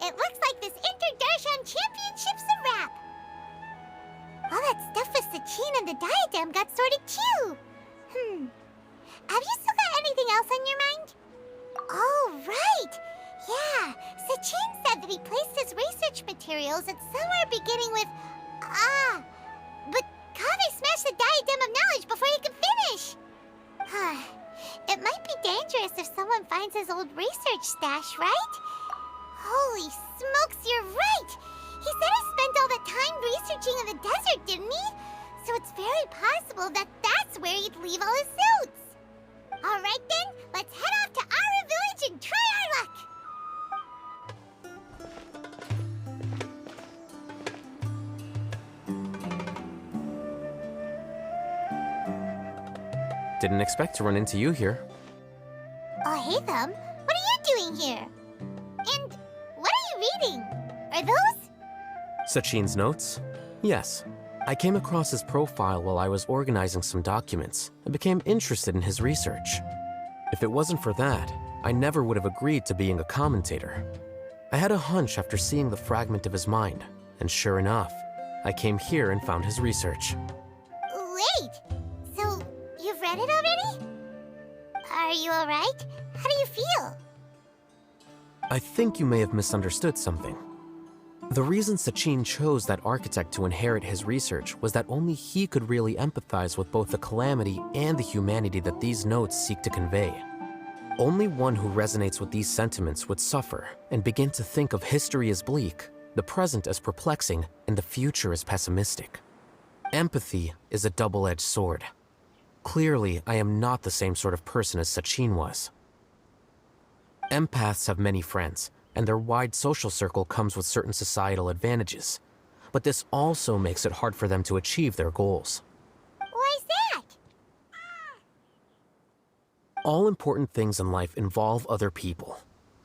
It looks like this Inter-Darshan Championship's a wrap. All that stuff with Sachin and the diadem got sorted too. Have you still got anything else on your mind? Oh, right. Yeah, Sachin said that he placed his research materials at somewhere beginning with... but Kaveh smashed the diadem of knowledge before he could finish. It might be dangerous if someone finds his old research stash, right? Holy smokes, you're right! He said he spent all that time researching in the desert, didn't he? So it's very possible that that's where he'd leave all his suits. Alright then, let's head off to Ara Village and try our luck! Didn't expect to run into you here. Oh, hey, Thumb. What are you doing here? And what are you reading? Are those? Sachin's notes? Yes. I came across his profile while I was organizing some documents and became interested in his research. If it wasn't for that, I never would have agreed to being a commentator. I had a hunch after seeing the fragment of his mind, and sure enough, I came here and found his research. Wait! So, you've read it already? Are you alright? How do you feel? I think you may have misunderstood something. The reason Sachin chose that architect to inherit his research was that only he could really empathize with both the calamity and the humanity that these notes seek to convey. Only one who resonates with these sentiments would suffer and begin to think of history as bleak, the present as perplexing, and the future as pessimistic. Empathy is a double-edged sword. Clearly, I am not the same sort of person as Sachin was. Empaths have many friends, and their wide social circle comes with certain societal advantages. But this also makes it hard for them to achieve their goals. Why's that? All important things in life involve other people.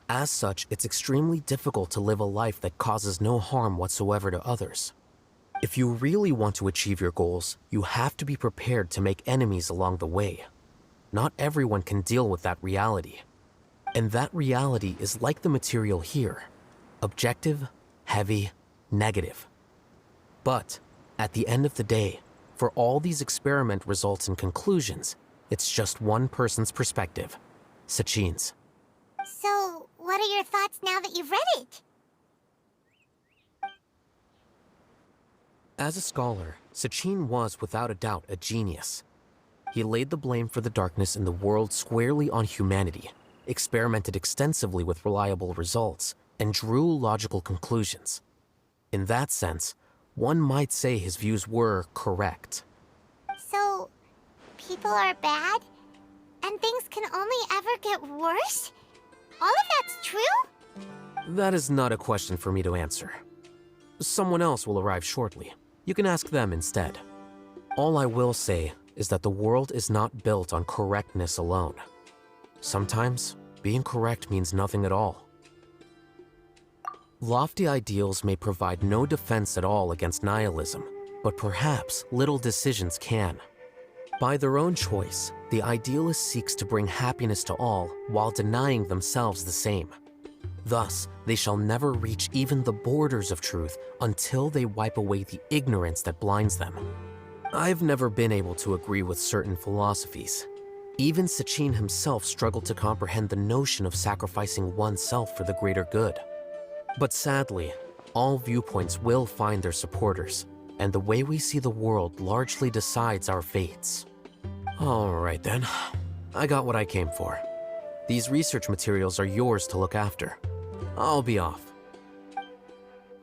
As such, it's extremely difficult to live a life that causes no harm whatsoever to others. If you really want to achieve your goals, you have to be prepared to make enemies along the way. Not everyone can deal with that reality. And that reality is like the material here. Objective, heavy, negative. But, at the end of the day, for all these experiment results and conclusions, it's just one person's perspective, Sachin's. So, what are your thoughts now that you've read it? As a scholar, Sachin was without a doubt a genius. He laid the blame for the darkness in the world squarely on humanity, experimented extensively with reliable results, and drew logical conclusions. In that sense, one might say his views were correct. So, people are bad? And things can only ever get worse? All of that's true? That is not a question for me to answer. Someone else will arrive shortly. You can ask them instead. All I will say is that the world is not built on correctness alone. Sometimes, being correct means nothing at all. Lofty ideals may provide no defense at all against nihilism, but perhaps little decisions can. By their own choice, the idealist seeks to bring happiness to all while denying themselves the same. Thus, they shall never reach even the borders of truth until they wipe away the ignorance that blinds them. I've never been able to agree with certain philosophies. Even Sachin himself struggled to comprehend the notion of sacrificing oneself for the greater good. But sadly, all viewpoints will find their supporters, and the way we see the world largely decides our fates. Alright then, I got what I came for. These research materials are yours to look after. I'll be off.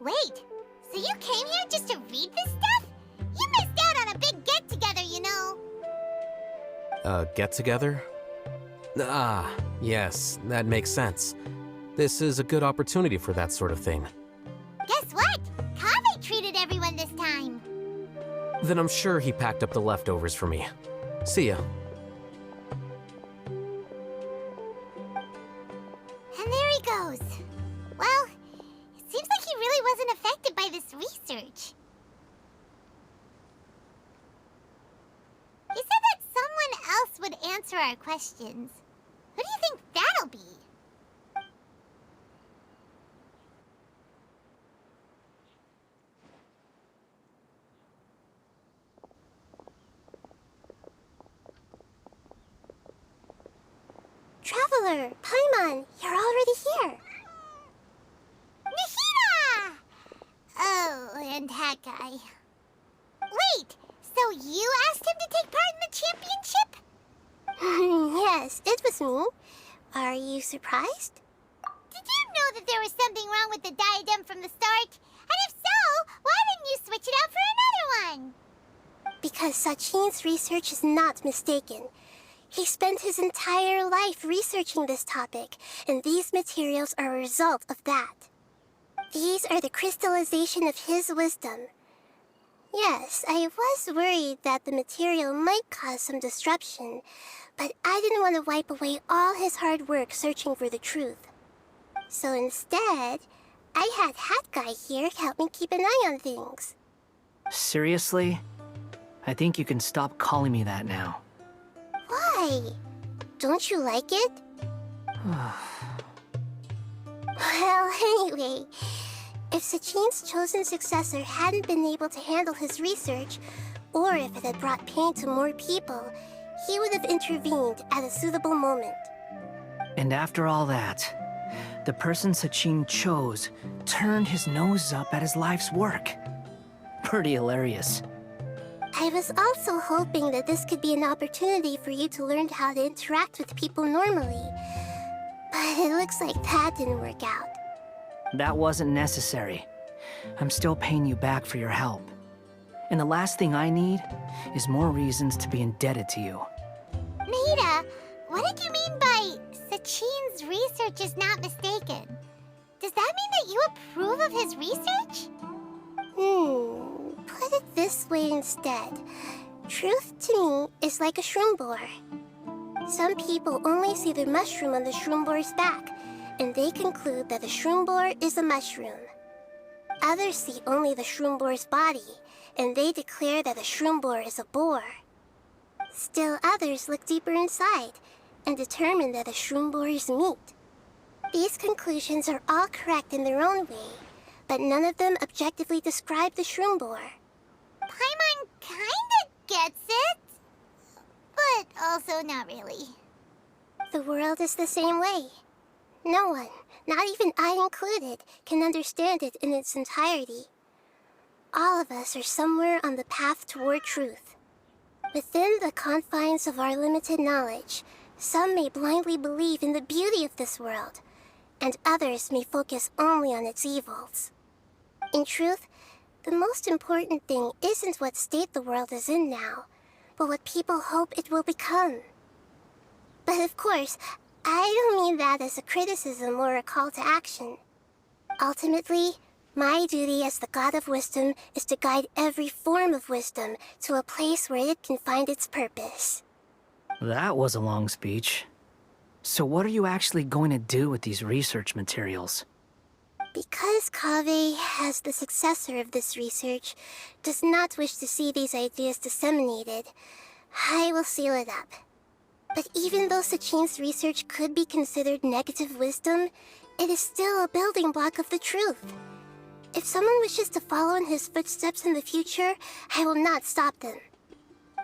Wait, so you came here just to read this stuff? You missed out on a big get-together, you know. Get-together? Ah, yes, that makes sense. This is a good opportunity for that sort of thing. Guess what? Kaveh treated everyone this time. Then I'm sure he packed up the leftovers for me. See ya. And there he goes. Well, it seems like he really wasn't affected by this research. He said that someone else would answer our questions. Who do you think that'll be? Chancellor! Paimon, you're already here! Nahida! Oh, and that guy. Wait, so you asked him to take part in the championship? Yes, it was me. Are you surprised? Did you know that there was something wrong with the diadem from the start? And if so, why didn't you switch it out for another one? Because Sachin's research is not mistaken. He spent his entire life researching this topic, and these materials are a result of that. These are the crystallization of his wisdom. Yes, I was worried that the material might cause some disruption, but I didn't want to wipe away all his hard work searching for the truth. So instead, I had Hat Guy here help me keep an eye on things. Seriously? I think you can stop calling me that now. Why? Don't you like it? Well, anyway, if Sachin's chosen successor hadn't been able to handle his research, or if it had brought pain to more people, he would have intervened at a suitable moment. And after all that, the person Sachin chose turned his nose up at his life's work. Pretty hilarious. I was also hoping that this could be an opportunity for you to learn how to interact with people normally. But it looks like that didn't work out. That wasn't necessary. I'm still paying you back for your help. And the last thing I need is more reasons to be indebted to you. Nahida, what did you mean by Sachin's research is not mistaken? Does that mean that you approve of his research? Put it this way instead. Truth to me is like a shroom boar. Some people only see the mushroom on the shroom boar's back, and they conclude that the shroom boar is a mushroom. Others see only the shroom boar's body, and they declare that the shroom boar is a boar. Still others look deeper inside, and determine that the shroom boar is meat. These conclusions are all correct in their own way, but none of them objectively describe the shroom boar. Paimon kinda gets it, but also not really. The world is the same way. No one, not even I included, can understand it in its entirety. All of us are somewhere on the path toward truth. Within the confines of our limited knowledge, some may blindly believe in the beauty of this world, and others may focus only on its evils. In truth, the most important thing isn't what state the world is in now, but what people hope it will become. But of course, I don't mean that as a criticism or a call to action. Ultimately, my duty as the God of Wisdom is to guide every form of wisdom to a place where it can find its purpose. That was a long speech. So what are you actually going to do with these research materials? Because Kaveh, as the successor of this research, does not wish to see these ideas disseminated, I will seal it up. But even though Sachin's research could be considered negative wisdom, it is still a building block of the truth. If someone wishes to follow in his footsteps in the future, I will not stop them.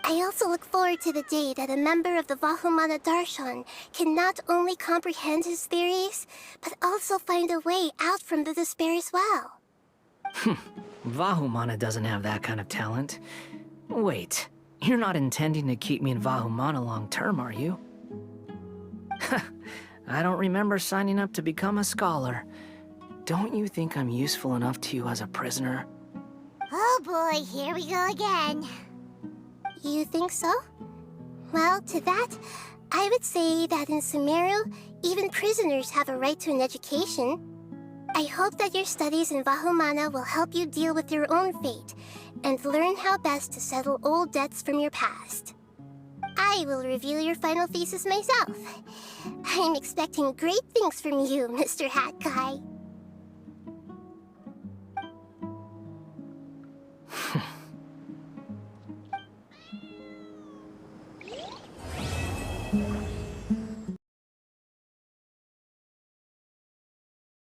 I also look forward to the day that a member of the Vahumana Darshan can not only comprehend his theories, but also find a way out from the despair as well. Vahumana doesn't have that kind of talent. Wait, you're not intending to keep me in Vahumana long term, are you? I don't remember signing up to become a scholar. Don't you think I'm useful enough to you as a prisoner? Oh boy, here we go again. You think so? Well, to that, I would say that in Sumeru, even prisoners have a right to an education. I hope that your studies in Vahumana will help you deal with your own fate, and learn how best to settle old debts from your past. I will reveal your final thesis myself. I'm expecting great things from you, Mr. Hat Guy.